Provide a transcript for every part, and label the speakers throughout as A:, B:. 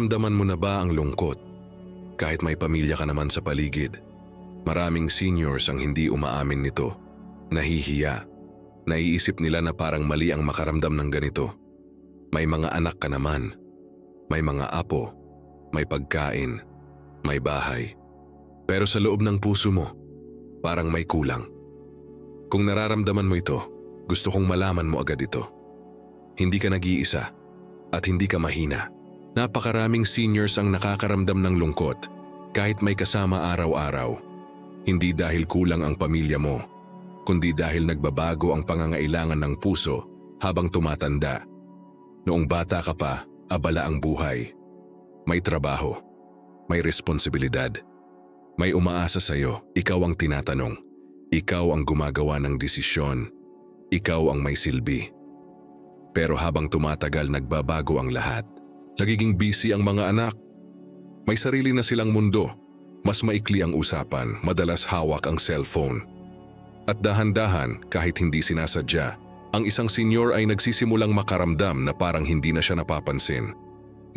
A: Nararamdaman mo na ba ang lungkot? Kahit may pamilya ka naman sa paligid. Maraming seniors ang hindi umaamin nito. Nahihiya. Naiisip nila na parang mali ang makaramdam ng ganito. May mga anak ka naman. May mga apo. May pagkain. May bahay. Pero sa loob ng puso mo, parang may kulang. Kung nararamdaman mo ito, gusto kong malaman mo agad ito. Hindi ka nag-iisa at hindi ka mahina. Napakaraming seniors ang nakakaramdam ng lungkot kahit may kasama araw-araw. Hindi dahil kulang ang pamilya mo, kundi dahil nagbabago ang pangangailangan ng puso habang tumatanda. Noong bata ka pa, abala ang buhay. May trabaho, may responsibilidad, may umaasa sa'yo, ikaw ang tinatanong, ikaw ang gumagawa ng desisyon, ikaw ang may silbi. Pero habang tumatagal nagbabago ang lahat. Nagiging busy ang mga anak. May sarili na silang mundo. Mas maikli ang usapan, madalas hawak ang cellphone. At dahan-dahan, kahit hindi sinasadya, ang isang senior ay nagsisimulang makaramdam na parang hindi na siya napapansin.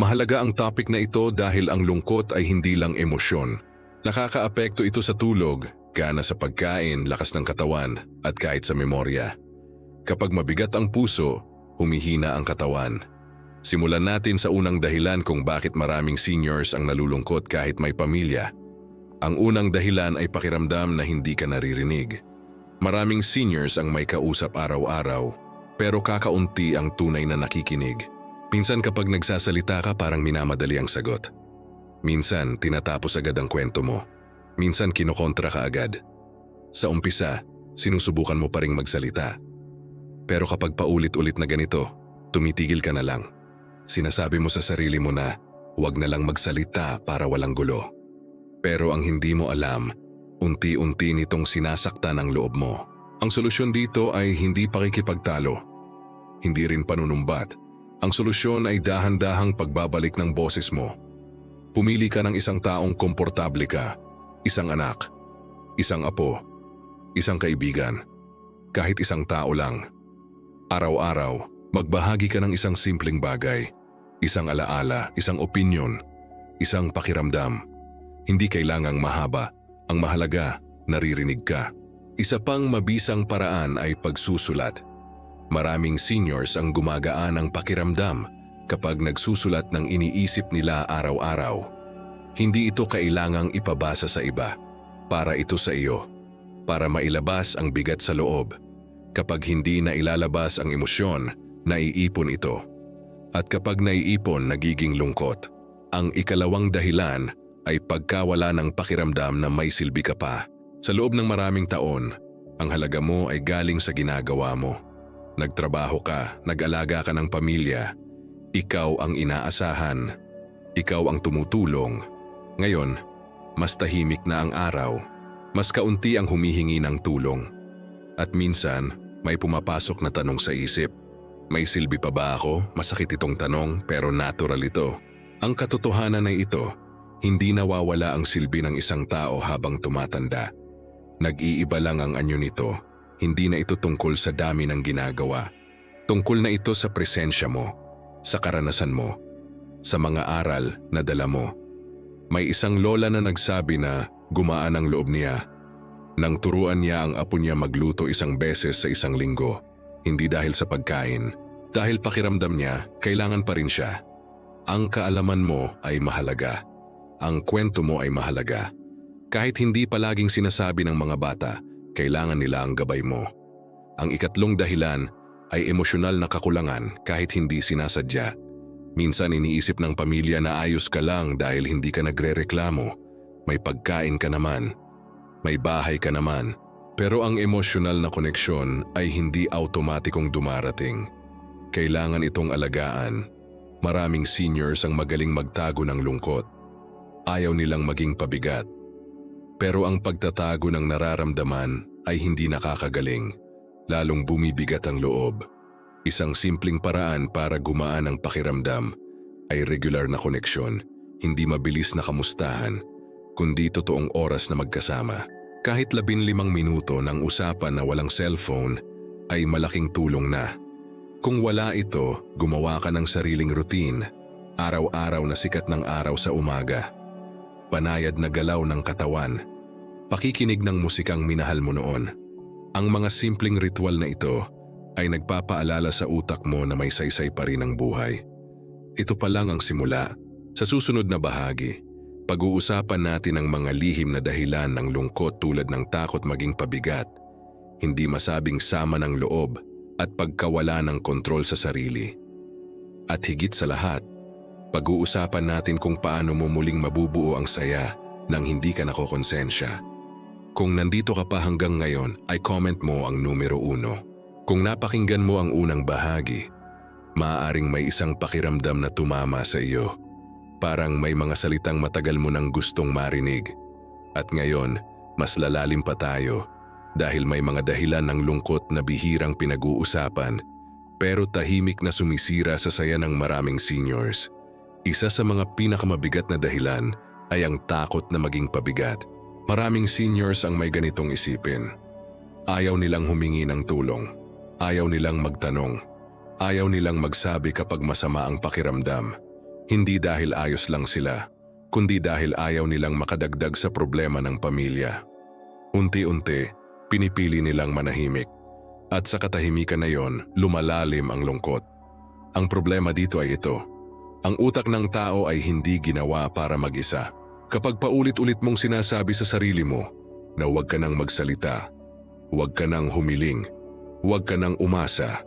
A: Mahalaga ang topic na ito dahil ang lungkot ay hindi lang emosyon. Nakakaapekto ito sa tulog, gana sa pagkain, lakas ng katawan, at kahit sa memorya. Kapag mabigat ang puso, humihina ang katawan. Simulan natin sa unang dahilan kung bakit maraming seniors ang nalulungkot kahit may pamilya. Ang unang dahilan ay pakiramdam na hindi ka naririnig. Maraming seniors ang may kausap araw-araw, pero kakaunti ang tunay na nakikinig. Minsan kapag nagsasalita ka parang minamadali ang sagot. Minsan tinatapos agad ang kwento mo. Minsan kinokontra ka agad. Sa umpisa, sinusubukan mo pa ring magsalita. Pero kapag paulit-ulit na ganito, tumitigil ka na lang. Sinasabi mo sa sarili mo na huwag na lang magsalita para walang gulo. Pero ang hindi mo alam, unti-unti nitong sinasaktan ang loob mo. Ang solusyon dito ay hindi pakikipagtalo. Hindi rin panunumbat. Ang solusyon ay dahan-dahang pagbabalik ng boses mo. Pumili ka ng isang taong komportable ka, isang anak, isang apo, isang kaibigan, kahit isang tao lang. Araw-araw, magbahagi ka ng isang simpleng bagay, isang alaala, isang opinyon, isang pakiramdam. Hindi kailangang mahaba, ang mahalaga, naririnig ka. Isa pang mabisang paraan ay pagsusulat. Maraming seniors ang gumagaan ang pakiramdam kapag nagsusulat ng iniisip nila araw-araw. Hindi ito kailangang ipabasa sa iba, para ito sa iyo, para mailabas ang bigat sa loob. Kapag hindi na ilalabas ang emosyon, naiipon ito. At kapag naiipon, nagiging lungkot. Ang ikalawang dahilan ay pagkawala ng pakiramdam na may silbi ka pa. Sa loob ng maraming taon, ang halaga mo ay galing sa ginagawa mo. Nagtrabaho ka, nag-alaga ka ng pamilya. Ikaw ang inaasahan. Ikaw ang tumutulong. Ngayon, mas tahimik na ang araw. Mas kaunti ang humihingi ng tulong. At minsan, may pumapasok na tanong sa isip. May silbi pa ba ako? Masakit itong tanong pero natural ito. Ang katotohanan ay ito, hindi nawawala ang silbi ng isang tao habang tumatanda. Nag-iiba lang ang anyo nito. Hindi na ito tungkol sa dami ng ginagawa. Tungkol na ito sa presensya mo, sa karanasan mo, sa mga aral na dala mo. May isang lola na nagsabi na gumaan ang loob niya nang turuan niya ang apo niya magluto isang beses sa isang linggo. Hindi dahil sa pagkain, dahil pakiramdam niya kailangan pa rin siya. Ang kaalaman mo ay mahalaga. Ang kwento mo ay mahalaga. Kahit hindi palaging sinasabi ng mga bata, kailangan nila ang gabay mo. Ang ikatlong dahilan ay emosyonal na kakulangan kahit hindi sinasadya. Minsan iniisip ng pamilya na ayos ka lang dahil hindi ka nagrereklamo. May pagkain ka naman. May bahay ka naman. Pero ang emosyonal na koneksyon ay hindi automatikong dumarating. Kailangan itong alagaan. Maraming seniors ang magaling magtago ng lungkot. Ayaw nilang maging pabigat. Pero ang pagtatago ng nararamdaman ay hindi nakakagaling. Lalong bumibigat ang loob. Isang simpleng paraan para gumaan ang pakiramdam ay regular na koneksyon. Hindi mabilis na kamustahan, kundi totoong oras na magkasama. Kahit 15 minuto ng usapan na walang cellphone ay malaking tulong na. Kung wala ito, gumawa ka ng sariling routine. Araw-araw na sikat ng araw sa umaga. Banayad na galaw ng katawan. Pakikinig ng musikang minahal mo noon. Ang mga simpleng ritual na ito ay nagpapaalala sa utak mo na may saysay pa rin ang buhay. Ito pa lang ang simula. Sa susunod na bahagi, pag-uusapan natin ang mga lihim na dahilan ng lungkot tulad ng takot maging pabigat, hindi masabing sama ng loob at pagkawala ng kontrol sa sarili. At higit sa lahat, pag-uusapan natin kung paano mo muling mabubuo ang saya nang hindi ka nakokonsensya. Kung nandito ka pa hanggang ngayon ay comment mo ang numero 1. Kung napakinggan mo ang unang bahagi, maaaring may isang pakiramdam na tumama sa iyo. Parang may mga salitang matagal mo nang gustong marinig. At ngayon, mas lalalim pa tayo dahil may mga dahilan ng lungkot na bihirang pinag-uusapan pero tahimik na sumisira sa saya ng maraming seniors. Isa sa mga pinakamabigat na dahilan ay ang takot na maging pabigat. Maraming seniors ang may ganitong isipin. Ayaw nilang humingi ng tulong. Ayaw nilang magtanong. Ayaw nilang magsabi kapag masama ang pakiramdam. Hindi dahil ayos lang sila, kundi dahil ayaw nilang makadagdag sa problema ng pamilya. Unti-unti, pinipili nilang manahimik. At sa katahimikan na yon, lumalalim ang lungkot. Ang problema dito ay ito. Ang utak ng tao ay hindi ginawa para mag-isa. Kapag paulit-ulit mong sinasabi sa sarili mo na huwag ka nang magsalita, huwag ka nang humiling, huwag ka nang umasa,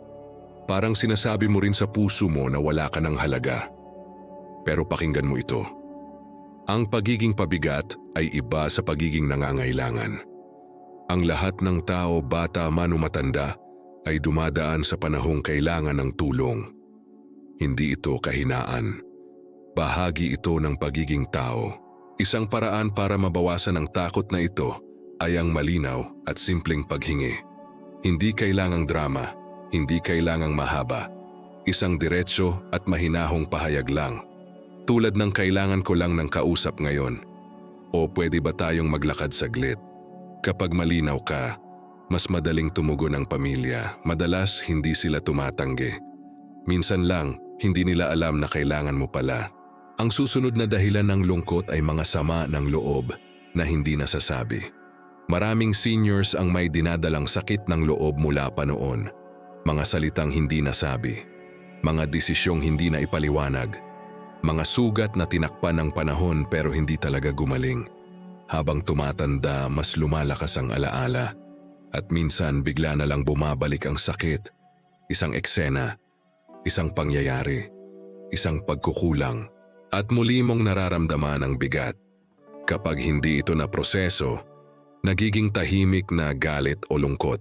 A: parang sinasabi mo rin sa puso mo na wala ka nang halaga. Pero pakinggan mo ito. Ang pagiging pabigat ay iba sa pagiging nangangailangan. Ang lahat ng tao, bata man o matanda, ay dumadaan sa panahong kailangan ng tulong. Hindi ito kahinaan. Bahagi ito ng pagiging tao. Isang paraan para mabawasan ang takot na ito ay ang malinaw at simpleng paghingi. Hindi kailangang drama, hindi kailangang mahaba. Isang diretso at mahinahong pahayag lang. Tulad ng kailangan ko lang ng kausap ngayon. O pwede ba tayong maglakad saglit? Kapag malinaw ka, mas madaling tumugon ang pamilya. Madalas hindi sila tumatanggi. Minsan lang, hindi nila alam na kailangan mo pala. Ang susunod na dahilan ng lungkot ay mga sama ng loob na hindi nasasabi. Maraming seniors ang may dinadalang sakit ng loob mula pa noon. Mga salitang hindi nasabi. Mga desisyong hindi na ipaliwanag. Mga sugat na tinakpan ng panahon pero hindi talaga gumaling. Habang tumatanda, mas lumalakas ang alaala. At minsan bigla na lang bumabalik ang sakit. Isang eksena, isang pangyayari, isang pagkukulang. At muli mong nararamdaman ang bigat. Kapag hindi ito na proseso, nagiging tahimik na galit o lungkot.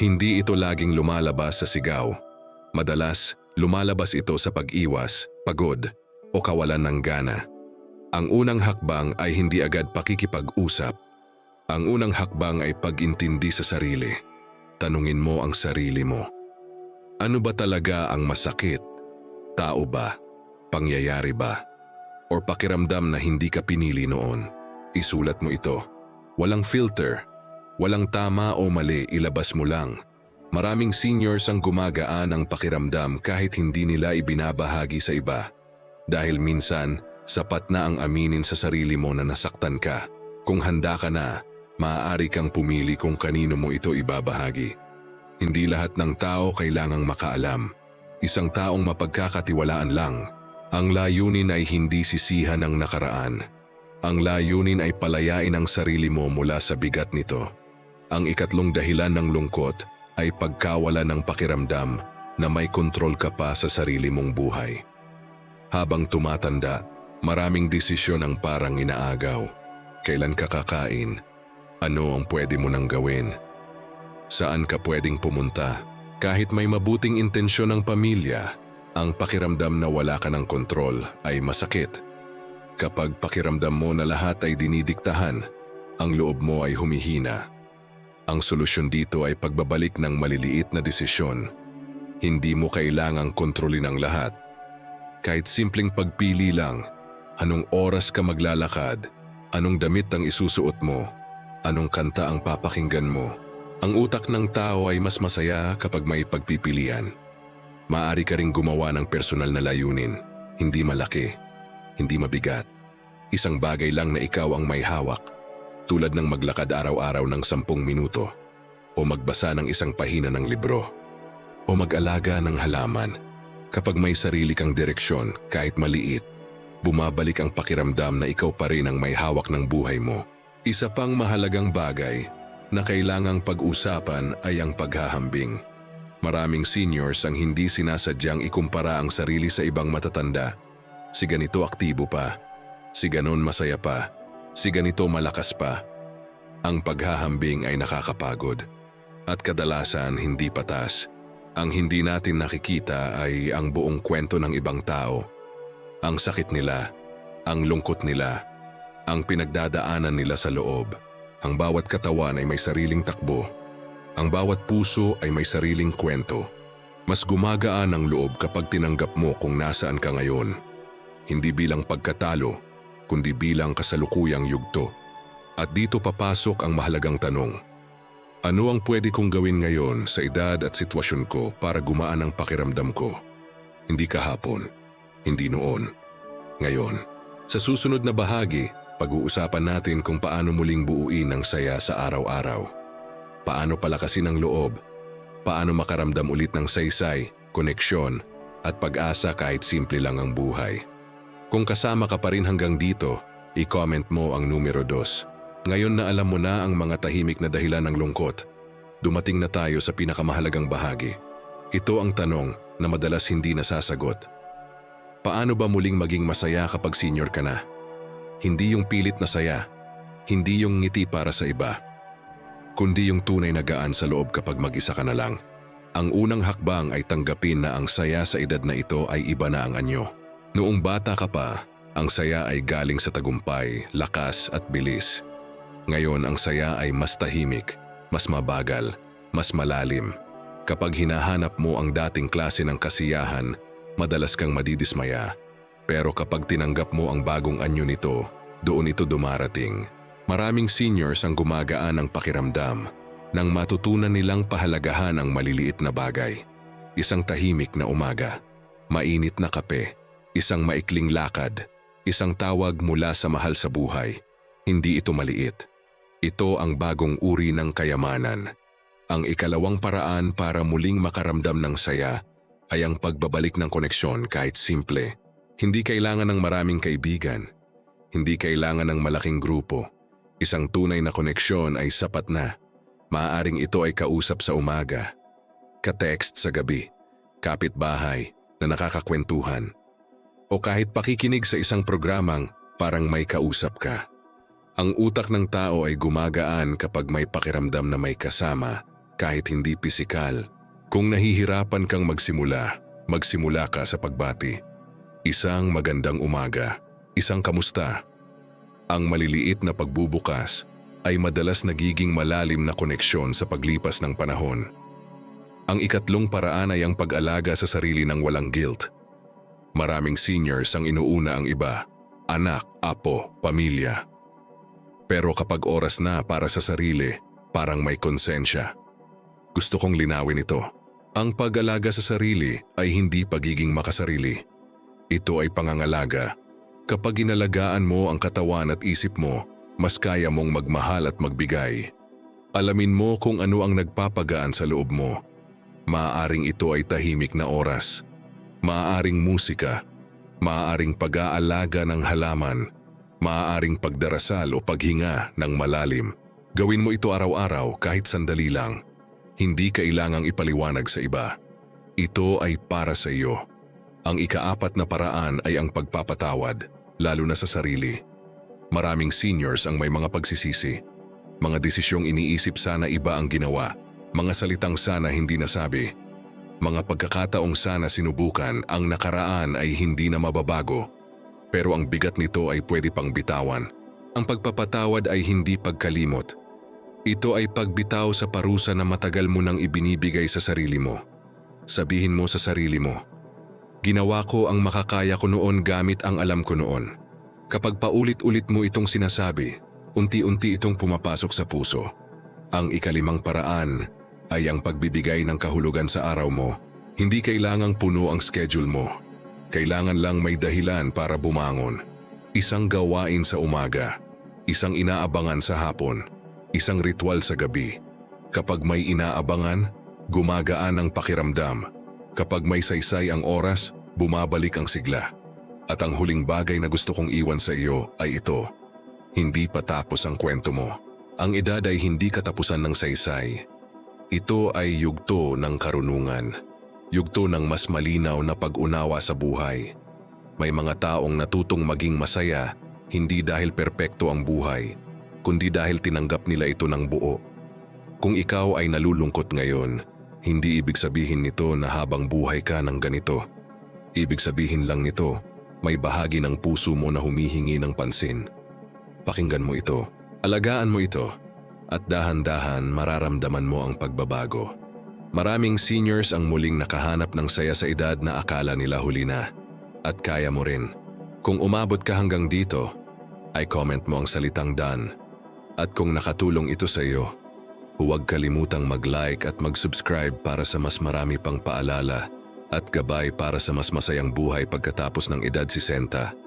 A: Hindi ito laging lumalabas sa sigaw. Madalas, lumalabas ito sa pag-iwas, pagod, o kawalan ng gana. Ang unang hakbang ay hindi agad pakikipag-usap. Ang unang hakbang ay pag-intindi sa sarili. Tanungin mo ang sarili mo. Ano ba talaga ang masakit? Tao ba? Pangyayari ba? O pakiramdam na hindi ka pinili noon? Isulat mo ito. Walang filter. Walang tama o mali, ilabas mo lang. Maraming seniors ang gumagaan ang pakiramdam kahit hindi nila ibinabahagi sa iba. Dahil minsan, sapat na ang aminin sa sarili mo na nasaktan ka. Kung handa ka na, maaari kang pumili kung kanino mo ito ibabahagi. Hindi lahat ng tao kailangang makaalam. Isang taong mapagkakatiwalaan lang. Ang layunin ay hindi sisihan ng nakaraan. Ang layunin ay palayain ang sarili mo mula sa bigat nito. Ang ikatlong dahilan ng lungkot ay pagkawala ng pakiramdam na may kontrol ka pa sa sarili mong buhay. Habang tumatanda, maraming desisyon ang parang inaagaw. Kailan ka kakain? Ano ang pwede mo nang gawin? Saan ka pwedeng pumunta? Kahit may mabuting intensyon ng pamilya, ang pakiramdam na wala ka ng kontrol ay masakit. Kapag pakiramdam mo na lahat ay dinidiktahan, ang loob mo ay humihina. Ang solusyon dito ay pagbabalik ng maliliit na desisyon. Hindi mo kailangang kontrolin ang lahat. Kahit simpleng pagpili lang, anong oras ka maglalakad, anong damit ang isusuot mo, anong kanta ang papakinggan mo. Ang utak ng tao ay mas masaya kapag may pagpipilian. Maaari ka ring gumawa ng personal na layunin. Hindi malaki, hindi mabigat. Isang bagay lang na ikaw ang may hawak, tulad ng maglakad araw-araw ng 10 minuto, o magbasa ng isang pahina ng libro, o mag-alaga ng halaman. Kapag may sarili kang direksyon, kahit maliit, bumabalik ang pakiramdam na ikaw pa rin ang may hawak ng buhay mo. Isa pang mahalagang bagay na kailangang pag-usapan ay ang paghahambing. Maraming seniors ang hindi sinasadyang ikumpara ang sarili sa ibang matatanda. Si ganito aktibo pa, si ganon masaya pa, si ganito malakas pa. Ang paghahambing ay nakakapagod at kadalasan hindi patas. Ang hindi natin nakikita ay ang buong kwento ng ibang tao. Ang sakit nila, ang lungkot nila, ang pinagdadaanan nila sa loob. Ang bawat katawan ay may sariling takbo. Ang bawat puso ay may sariling kwento. Mas gumagaan ang loob kapag tinanggap mo kung nasaan ka ngayon. Hindi bilang pagkatalo, kundi bilang kasalukuyang yugto. At dito papasok ang mahalagang tanong. Ano ang pwede kong gawin ngayon sa edad at sitwasyon ko para gumaan ang pakiramdam ko? Hindi kahapon, hindi noon, ngayon. Sa susunod na bahagi, pag-uusapan natin kung paano muling buuin ang saya sa araw-araw. Paano palakasin ang loob, paano makaramdam ulit ng saysay, koneksyon, at pag-asa kahit simple lang ang buhay. Kung kasama ka pa rin hanggang dito, i-comment mo ang numero 2. Ngayon na alam mo na ang mga tahimik na dahilan ng lungkot, dumating na tayo sa pinakamahalagang bahagi. Ito ang tanong na madalas hindi nasasagot. Paano ba muling maging masaya kapag senior ka na? Hindi yung pilit na saya, hindi yung ngiti para sa iba, kundi yung tunay na gaan sa loob kapag mag-isa ka na lang. Ang unang hakbang ay tanggapin na ang saya sa edad na ito ay iba na ang anyo. Noong bata ka pa, ang saya ay galing sa tagumpay, lakas at bilis. Ngayon ang saya ay mas tahimik, mas mabagal, mas malalim. Kapag hinahanap mo ang dating klase ng kasiyahan, madalas kang madidismaya. Pero kapag tinanggap mo ang bagong anyo nito, doon ito dumarating. Maraming seniors ang gumagaan ng pakiramdam nang matutunan nilang pahalagahan ang maliliit na bagay. Isang tahimik na umaga, mainit na kape, isang maikling lakad, isang tawag mula sa mahal sa buhay. Hindi ito maliit. Ito ang bagong uri ng kayamanan. Ang ikalawang paraan para muling makaramdam ng saya ay ang pagbabalik ng koneksyon kahit simple. Hindi kailangan ng maraming kaibigan. Hindi kailangan ng malaking grupo. Isang tunay na koneksyon ay sapat na. Maaaring ito ay kausap sa umaga, ka-text sa gabi, kapitbahay na nakakakwentuhan, o kahit pakikinig sa isang programang parang may kausap ka. Ang utak ng tao ay gumagaan kapag may pakiramdam na may kasama, kahit hindi pisikal. Kung nahihirapan kang magsimula ka sa pagbati. Isang magandang umaga, isang kamusta. Ang maliliit na pagbubukas ay madalas nagiging malalim na koneksyon sa paglipas ng panahon. Ang ikatlong paraan ay ang pag-alaga sa sarili ng walang guilt. Maraming seniors ang inuuna ang iba, anak, apo, pamilya. Pero kapag oras na para sa sarili, parang may konsensya. Gusto kong linawin ito. Ang pag-alaga sa sarili ay hindi pagiging makasarili. Ito ay pangangalaga. Kapag inalagaan mo ang katawan at isip mo, mas kaya mong magmahal at magbigay. Alamin mo kung ano ang nagpapagaan sa loob mo. Maaaring ito ay tahimik na oras. Maaaring musika. Maaaring pag-aalaga ng halaman. Maaaring pagdarasal o paghinga ng malalim. Gawin mo ito araw-araw kahit sandali lang. Hindi kailangang ipaliwanag sa iba. Ito ay para sa iyo. Ang ika-4 na paraan ay ang pagpapatawad, lalo na sa sarili. Maraming seniors ang may mga pagsisisi. Mga desisyong iniisip sana iba ang ginawa. Mga salitang sana hindi nasabi. Mga pagkakataong sana sinubukan, ang nakaraan ay hindi na mababago. Pero ang bigat nito ay pwede pang bitawan. Ang pagpapatawad ay hindi pagkalimot. Ito ay pagbitaw sa parusa na matagal mo nang ibinibigay sa sarili mo. Sabihin mo sa sarili mo, ginawa ko ang makakaya ko noon gamit ang alam ko noon. Kapag paulit-ulit mo itong sinasabi, unti-unti itong pumapasok sa puso. Ang ika-5 paraan ay ang pagbibigay ng kahulugan sa araw mo. Hindi kailangang puno ang schedule mo. Kailangan lang may dahilan para bumangon. Isang gawain sa umaga, isang inaabangan sa hapon, isang ritual sa gabi. Kapag may inaabangan, gumagaan ang pakiramdam. Kapag may saysay ang oras, bumabalik ang sigla. At ang huling bagay na gusto kong iwan sa iyo ay ito. Hindi pa tapos ang kwento mo. Ang edad ay hindi katapusan ng saysay. Ito ay yugto ng karunungan. Yugto ng mas malinaw na pag-unawa sa buhay. May mga taong natutong maging masaya, hindi dahil perpekto ang buhay, kundi dahil tinanggap nila ito ng buo. Kung ikaw ay nalulungkot ngayon, hindi ibig sabihin nito na habang buhay ka ng ganito. Ibig sabihin lang nito, may bahagi ng puso mo na humihingi ng pansin. Pakinggan mo ito, alagaan mo ito, at dahan-dahan mararamdaman mo ang pagbabago. Maraming seniors ang muling nakahanap ng saya sa edad na akala nila huli na. At kaya mo rin. Kung umabot ka hanggang dito, ay comment mo ang salitang done. At kung nakatulong ito sa iyo, huwag kalimutang mag-like at mag-subscribe para sa mas marami pang paalala at gabay para sa mas masayang buhay pagkatapos ng edad 60.